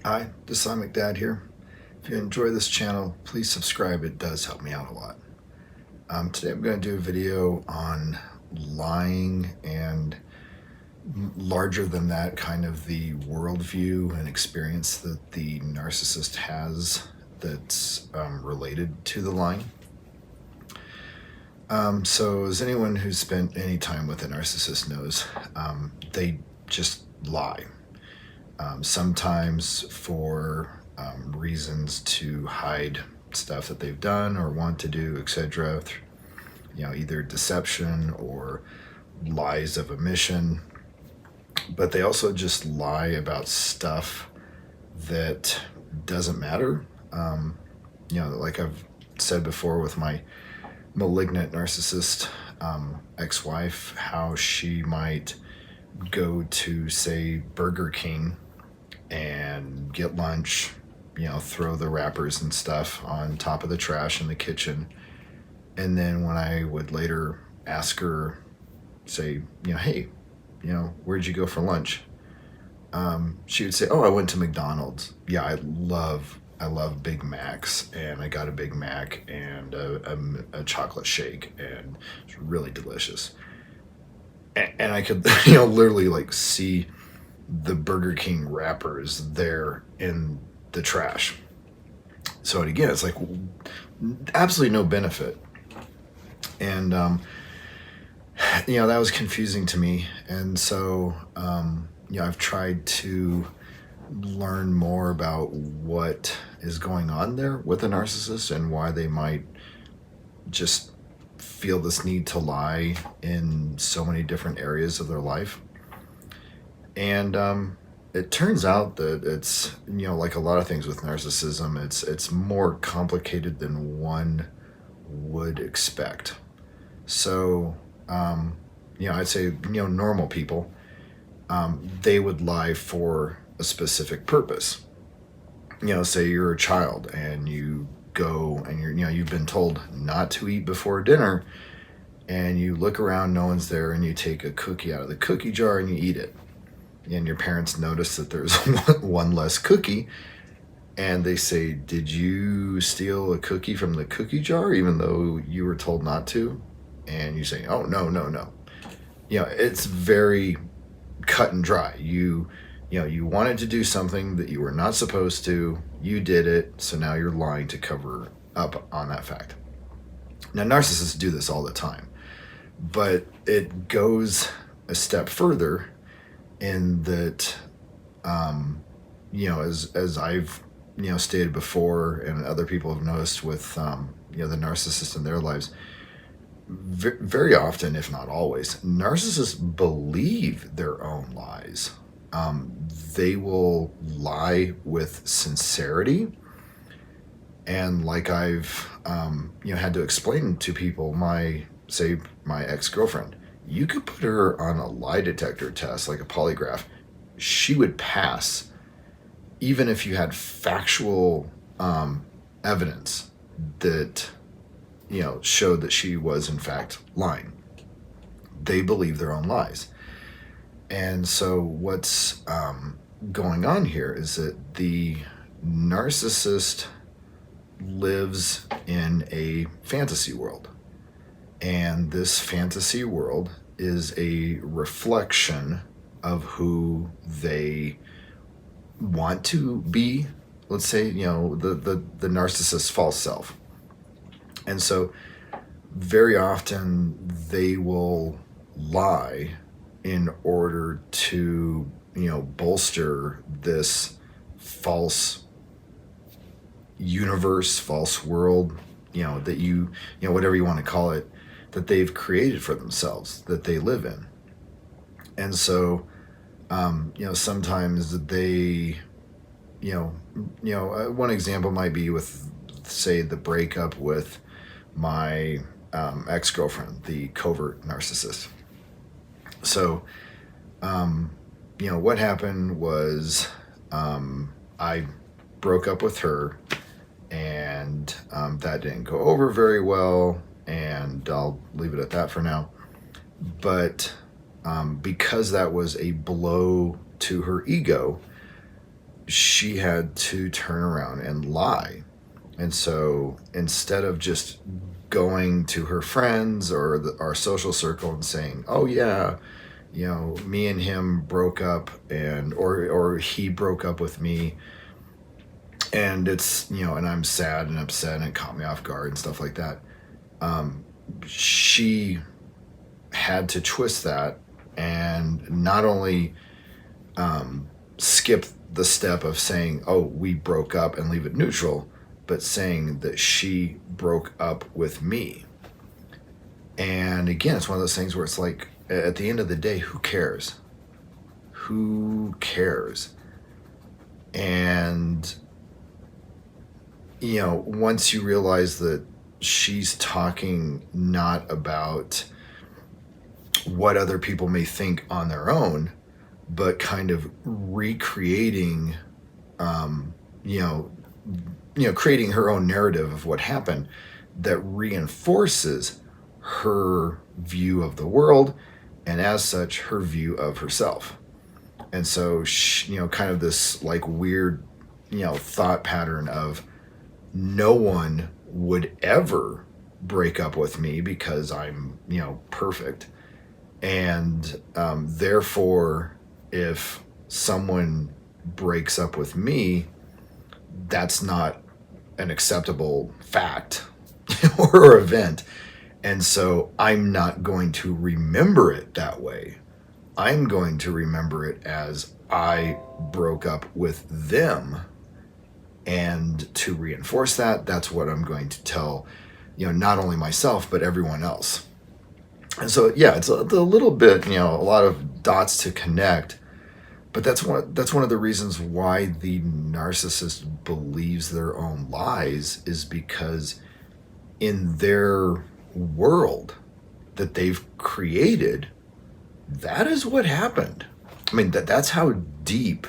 Hi, Islamic Dad here. If you enjoy this channel, please subscribe. It does help me out a lot. Today I'm going to do a video on lying and larger than that, kind of the worldview and experience that the narcissist has that's related to the lying. So as anyone who's spent any time with a narcissist knows, they just lie. Sometimes for reasons to hide stuff that they've done or want to do, etc. Either deception or lies of omission. But they also just lie about stuff that doesn't matter. Like I've said before with my malignant narcissist ex-wife, how she might go to, say, Burger King and get lunch, throw the wrappers and stuff on top of the trash in the kitchen. And then when I would later ask her, say, hey, where'd you go for lunch? She would say, oh, I went to McDonald's. Yeah, I love Big Macs, and I got a Big Mac and a chocolate shake, and it's really delicious. And I could, literally like see the Burger King wrappers there in the trash. So again, it's like absolutely no benefit. And, that was confusing to me. And so, I've tried to learn more about what is going on there with a narcissist and why they might just feel this need to lie in so many different areas of their life. And it turns out that it's, like a lot of things with narcissism, it's more complicated than one would expect. So, I'd say, normal people, they would lie for a specific purpose. Say you're a child and you go and you've been told not to eat before dinner, and you look around, no one's there, and you take a cookie out of the cookie jar and you eat it. And your parents notice that there's one less cookie, and they say, did you steal a cookie from the cookie jar even though you were told not to? And you say, oh, no. It's very cut and dry. You wanted to do something that you were not supposed to. You did it, so now you're lying to cover up on that fact. Now, narcissists do this all the time, but it goes a step further in that, as I've, stated before, and other people have noticed with, the narcissists in their lives, very often, if not always, narcissists believe their own lies. They will lie with sincerity. And like I've, had to explain to people, my ex-girlfriend, you could put her on a lie detector test, like a polygraph. She would pass, even if you had factual evidence that, showed that she was in fact lying. They believe their own lies. And so what's going on here is that the narcissist lives in a fantasy world. And this fantasy world is a reflection of who they want to be. Let's say, the narcissist's false self. And so very often they will lie in order to, bolster this false universe, false world, that whatever you want to call it, that they've created for themselves, that they live in. And so, sometimes they, one example might be with, say, the breakup with my ex-girlfriend, the covert narcissist. So, what happened was I broke up with her, and that didn't go over very well, and I'll leave it at that for now. But because that was a blow to her ego, she had to turn around and lie. And so instead of just going to her friends or our social circle and saying, "Oh yeah, me and him broke up, and or he broke up with me, and it's and I'm sad and upset and it caught me off guard and stuff like that," she had to twist that and not only skip the step of saying, "Oh, we broke up," and leave it neutral, but saying that she broke up with me. And again, it's one of those things where it's like, at the end of the day, who cares? Who cares? And, once you realize that she's talking not about what other people may think on their own, but kind of recreating, creating her own narrative of what happened that reinforces her view of the world, and as such, her view of herself. And so, kind of this like weird, thought pattern of no one would ever break up with me because I'm, perfect. And therefore, if someone breaks up with me, that's not an acceptable fact or event. And so I'm not going to remember it that way. I'm going to remember it as I broke up with them. And to reinforce that, that's what I'm going to tell, not only myself, but everyone else. And so, yeah, it's a little bit, a lot of dots to connect. But that's one of the reasons why the narcissist believes their own lies, is because in their world that they've created, that is what happened. I mean, that's how deep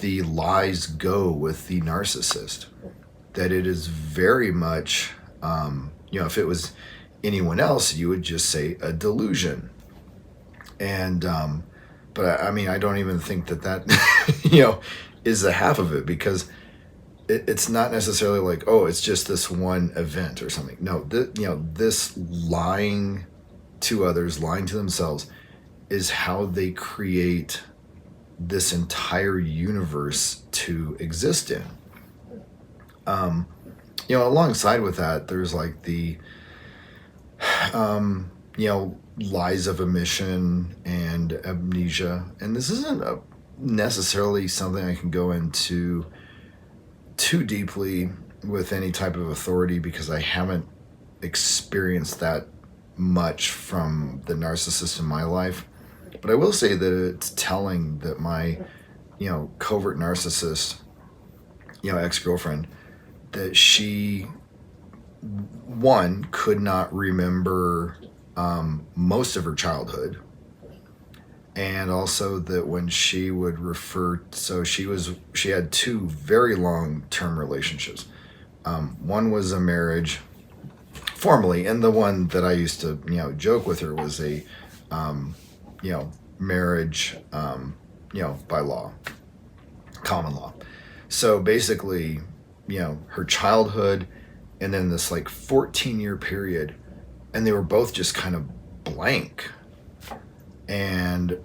the lies go with the narcissist, that it is very much, if it was anyone else, you would just say a delusion. And, but I mean, I don't even think that, is the half of it, because it's not necessarily like, oh, it's just this one event or something. No, this lying to others, lying to themselves, is how they create this entire universe to exist in. Alongside with that, there's like the, lies of omission and amnesia. And this isn't necessarily something I can go into too deeply with any type of authority, because I haven't experienced that much from the narcissist in my life. But I will say that it's telling that my, covert narcissist, ex-girlfriend, that she, one, could not remember most of her childhood. And also that when she would refer, so she had two very long-term relationships. One was a marriage formally, and the one that I used to, joke with her was a, marriage, by law, common law. So basically, her childhood and then this like 14-year period, and they were both just kind of blank. And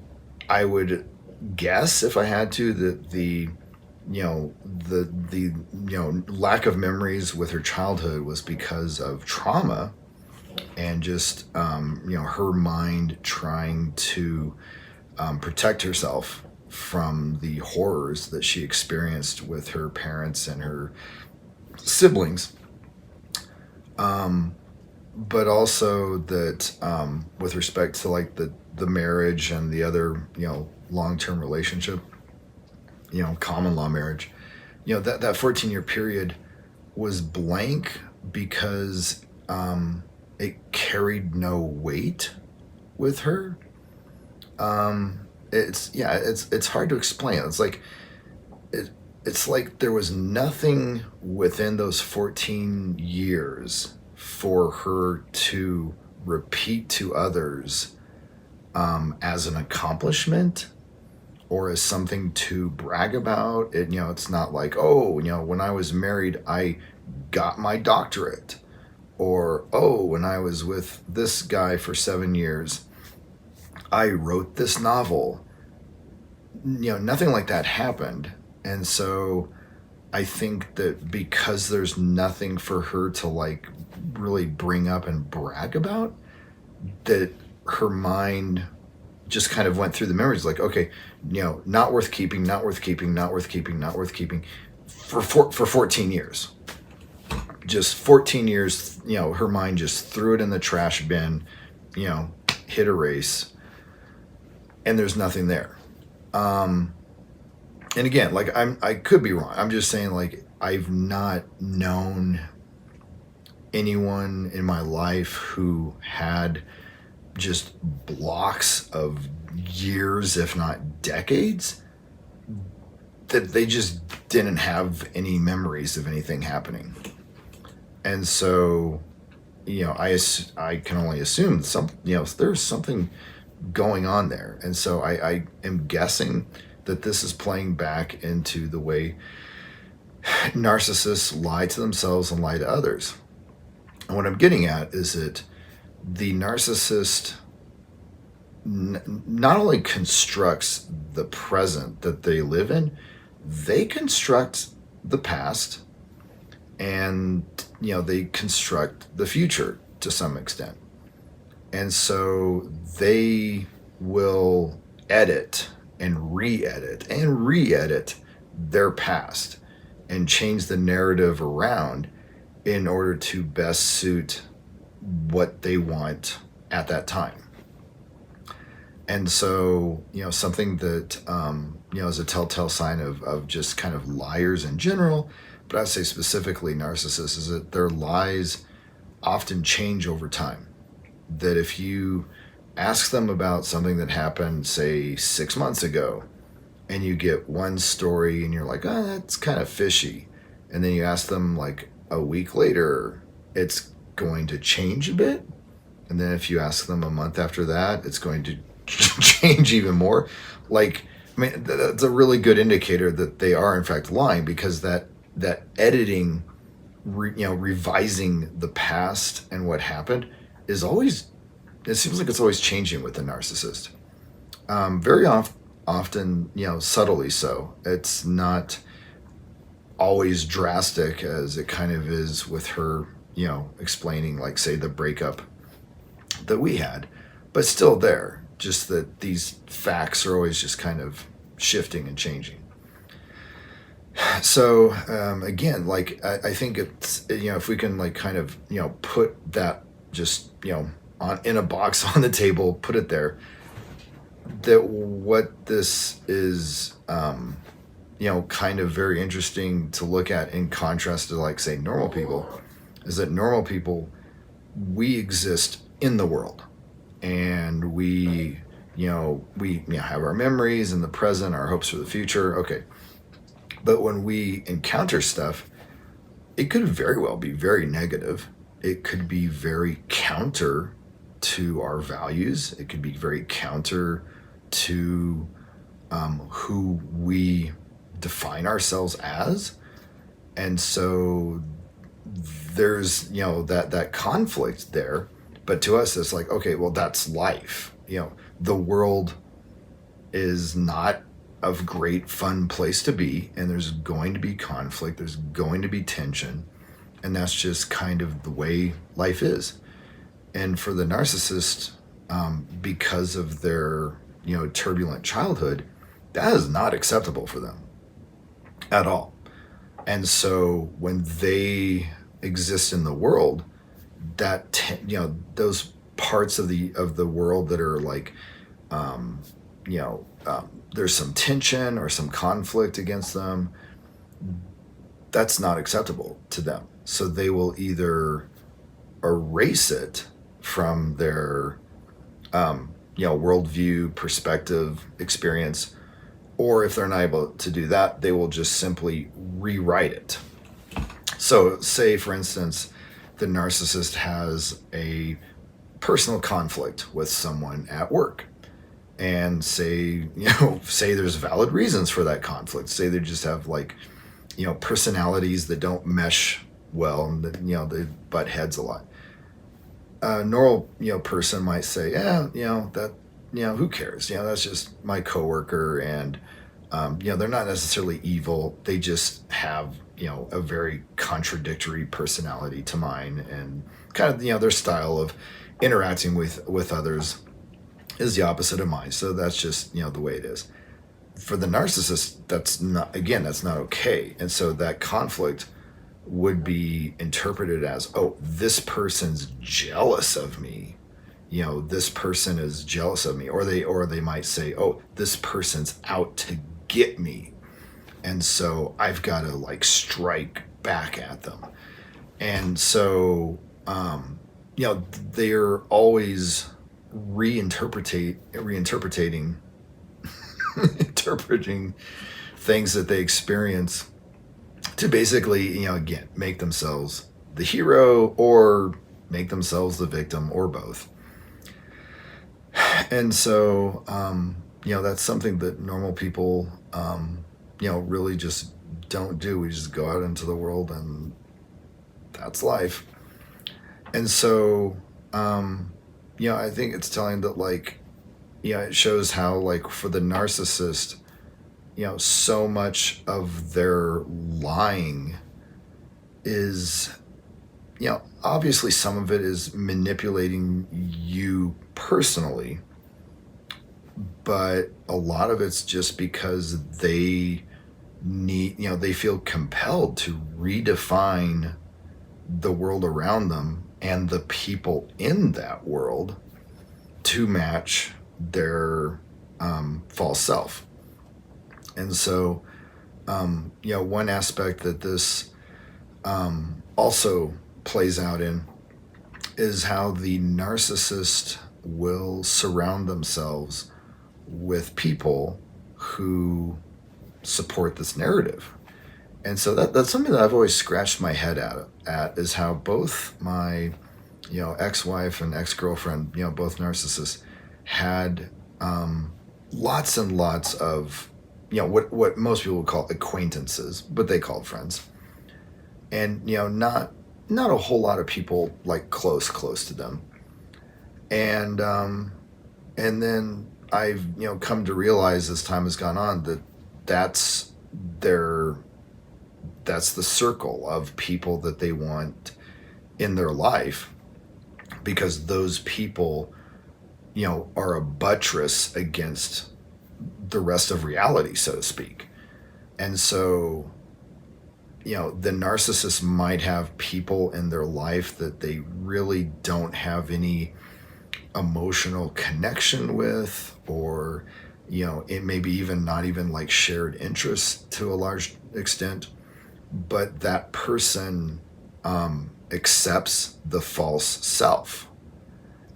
I would guess, if I had to, that the lack of memories with her childhood was because of trauma, and just her mind trying to protect herself from the horrors that she experienced with her parents and her siblings. But also that with respect to like the marriage and the other, long-term relationship, common law marriage, that 14-year period was blank because it carried no weight with her. It's hard to explain. It's like there was nothing within those 14 years for her to repeat to others as an accomplishment, or as something to brag about. It's not like, oh, when I was married, I got my doctorate, or, oh, when I was with this guy for 7 years, I wrote this novel. Nothing like that happened. And so I think that because there's nothing for her to like really bring up and brag about, that her mind just kind of went through the memories like, okay, not worth keeping, not worth keeping, not worth keeping, not worth keeping for 14 years. Just 14 years, her mind just threw it in the trash bin, hit erase, and there's nothing there. And again, like I could be wrong. I'm just saying, like, I've not known anyone in my life who had just blocks of years, if not decades, that they just didn't have any memories of anything happening. And so, I can only assume there's something going on there. And so I am guessing that this is playing back into the way narcissists lie to themselves and lie to others. And what I'm getting at is that the narcissist not only constructs the present that they live in, they construct the past, and they construct the future to some extent. And so they will edit and re-edit their past and change the narrative around in order to best suit what they want at that time. And so, something that, is a telltale sign of just kind of liars in general, but I'd say specifically narcissists, is that their lies often change over time. That if you ask them about something that happened, say, 6 months ago, and you get one story and you're like, oh, that's kind of fishy. And then you ask them like a week later, it's going to change a bit. And then if you ask them a month after that, it's going to change even more. Like, I mean, that's a really good indicator that they are in fact lying, because that editing, revising the past and what happened is always, it seems like it's always changing with the narcissist. Very often, subtly so. It's not always drastic as it kind of is with her, explaining, like, say, the breakup that we had, but still there. Just that these facts are always just kind of shifting and changing. So again, like I think it's, if we can like kind of put that just on in a box on the table, put it there, that what this is kind of very interesting to look at in contrast to, like, say, normal people, is that normal people, we exist in the world, and we have our memories in the present, our hopes for the future. Okay. But when we encounter stuff, it could very well be very negative. It could be very counter to our values. It could be very counter to who we define ourselves as. And so there's, that conflict there. But to us, it's like, okay, well, that's life. The world is not a great, fun place to be, and there's going to be conflict, there's going to be tension, and that's just kind of the way life is. And for the narcissist, because of their, turbulent childhood, that is not acceptable for them at all. And so when they exist in the world, that those parts of the world that are like, there's some tension or some conflict against them, that's not acceptable to them. So they will either erase it from their worldview, perspective, experience, or if they're not able to do that, they will just simply rewrite it. So say, for instance, the narcissist has a personal conflict with someone at work, and say, say there's valid reasons for that conflict. Say they just have like, personalities that don't mesh well, and that, they butt heads a lot. A normal, person might say, yeah, that, who cares? That's just my coworker, and they're not necessarily evil. They just have, a very contradictory personality to mine, and kind of, their style of interacting with others is the opposite of mine. So that's just, the way it is. For the narcissist, that's not okay. And so that conflict would be interpreted as, oh, this person's jealous of me. This person is jealous of me. Or they might say, oh, this person's out to get me. And so I've got to like strike back at them. And so, they're always reinterpreting interpreting things that they experience to basically, again, make themselves the hero or make themselves the victim, or both. And so, that's something that normal people, really just don't do. We just go out into the world, and that's life. And so, I think it's telling that, like, it shows how, like, for the narcissist, so much of their lying is, obviously some of it is manipulating you personally, but a lot of it's just because they need, they feel compelled to redefine the world around them and the people in that world to match their false self. And so, one aspect that this also plays out in is how the narcissist will surround themselves with people who support this narrative. And so that's something that I've always scratched my head at is how both my, ex-wife and ex-girlfriend, both narcissists, had lots and lots of, what most people would call acquaintances, but they called friends. And, not a whole lot of people like close to them. And then I've, come to realize as time has gone on that that's the circle of people that they want in their life, because those people, are a buttress against the rest of reality, so to speak. And so, the narcissist might have people in their life that they really don't have any emotional connection with, or, it may be even not even like shared interests to a large extent, but that person accepts the false self.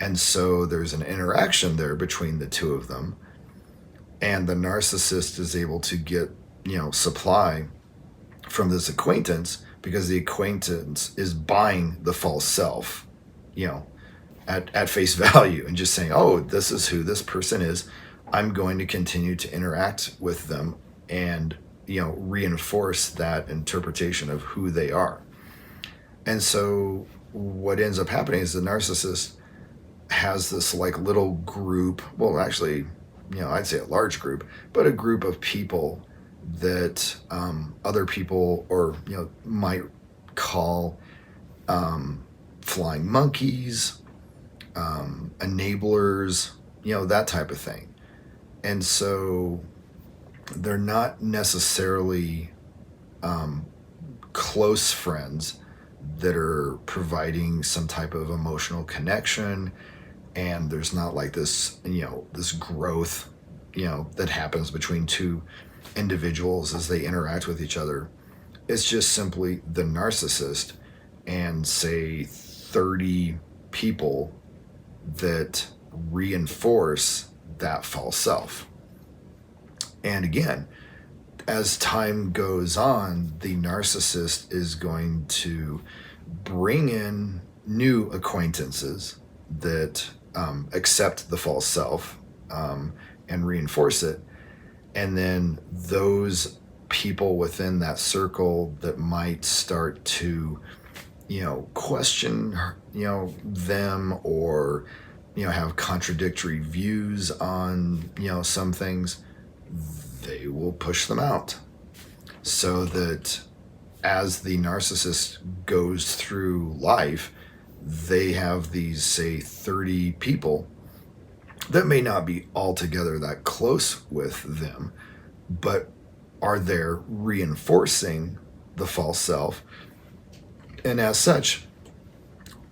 And so there's an interaction there between the two of them. And the narcissist is able to get, supply from this acquaintance, because the acquaintance is buying the false self, at face value, and just saying, oh, this is who this person is. I'm going to continue to interact with them and, reinforce that interpretation of who they are. And so what ends up happening is the narcissist has this like little group, well, actually, I'd say a large group, but a group of people that other people, or, might call flying monkeys, enablers, that type of thing. And so they're not necessarily close friends that are providing some type of emotional connection, and there's not like this, this growth, that happens between two individuals as they interact with each other. It's just simply the narcissist and, say, 30 people that reinforce that false self. And again, as time goes on, the narcissist is going to bring in new acquaintances that accept the false self, and reinforce it. And then those people within that circle that might start to, question, them, or, have contradictory views on, some things, they will push them out. So that as the narcissist goes through life, they have these, say, 30 people that may not be altogether that close with them, but are there reinforcing the false self, and as such,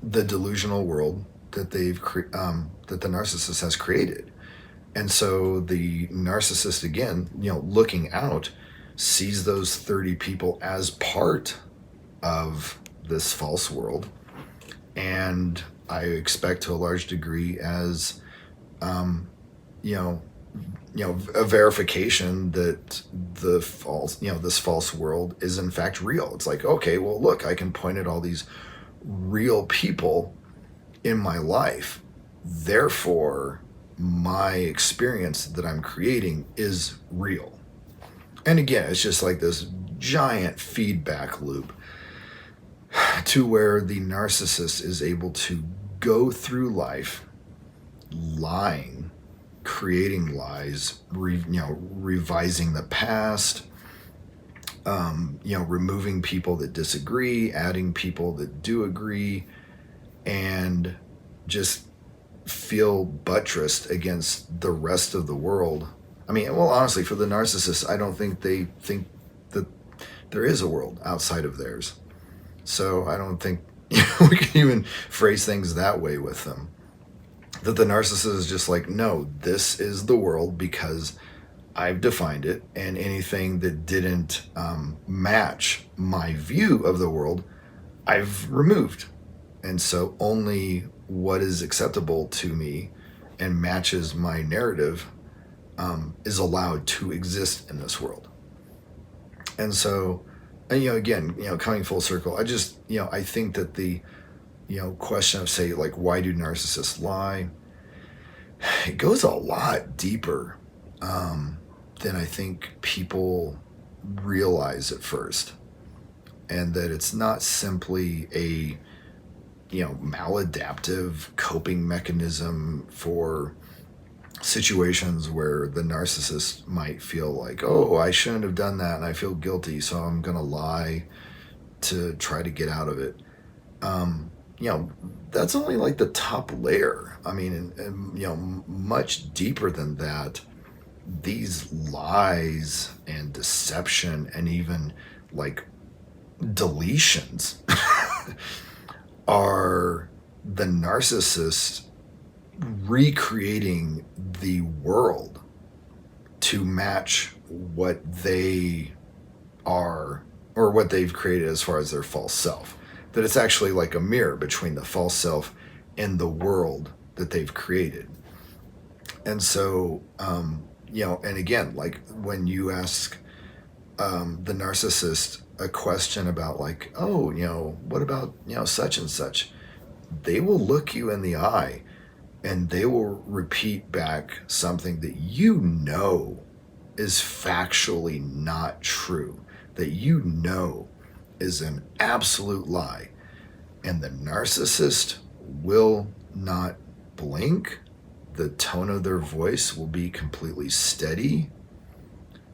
the delusional world that that the narcissist has created. And so the narcissist, again, looking out, sees those 30 people as part of this false world, and I expect to a large degree as a verification that the false, this false world is in fact real. It's like, okay, well, look, I can point at all these real people in my life. Therefore, my experience that I'm creating is real. And again, it's just like this giant feedback loop to where the narcissist is able to go through life lying, creating lies, revising the past, removing people that disagree, adding people that do agree, and just feel buttressed against the rest of the world. I mean, well, honestly, for the narcissist, I don't think they think that there is a world outside of theirs. So I don't think we can even phrase things that way with them. That the narcissist is just like, no, this is the world because I've defined it, and anything that didn't match my view of the world, I've removed. And so only what is acceptable to me and matches my narrative is allowed to exist in this world. And so, again, coming full circle, I just, I think that the, question of, say, like, why do narcissists lie? It goes a lot deeper than I think people realize at first. And that it's not simply a, maladaptive coping mechanism for situations where the narcissist might feel like, oh, I shouldn't have done that and I feel guilty, so I'm going to lie to try to get out of it. That's only like the top layer. I mean, and much deeper than that, these lies and deception and even like deletions are the narcissist recreating the world to match what they are or what they've created as far as their false self. That it's actually like a mirror between the false self and the world that they've created. And so, and again, like when you ask the narcissist a question about like, oh, what about, such and such, they will look you in the eye and they will repeat back something that is factually not true, that is an absolute lie. And the narcissist will not blink. The tone of their voice will be completely steady.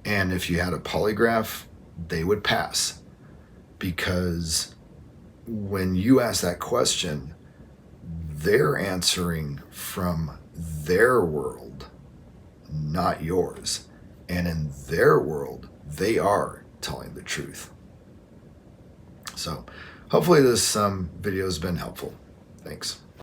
And if you had a polygraph, they would pass. Because when you ask that question, they're answering from their world, not yours. And in their world, they are telling the truth. So hopefully this video has been helpful. Thanks.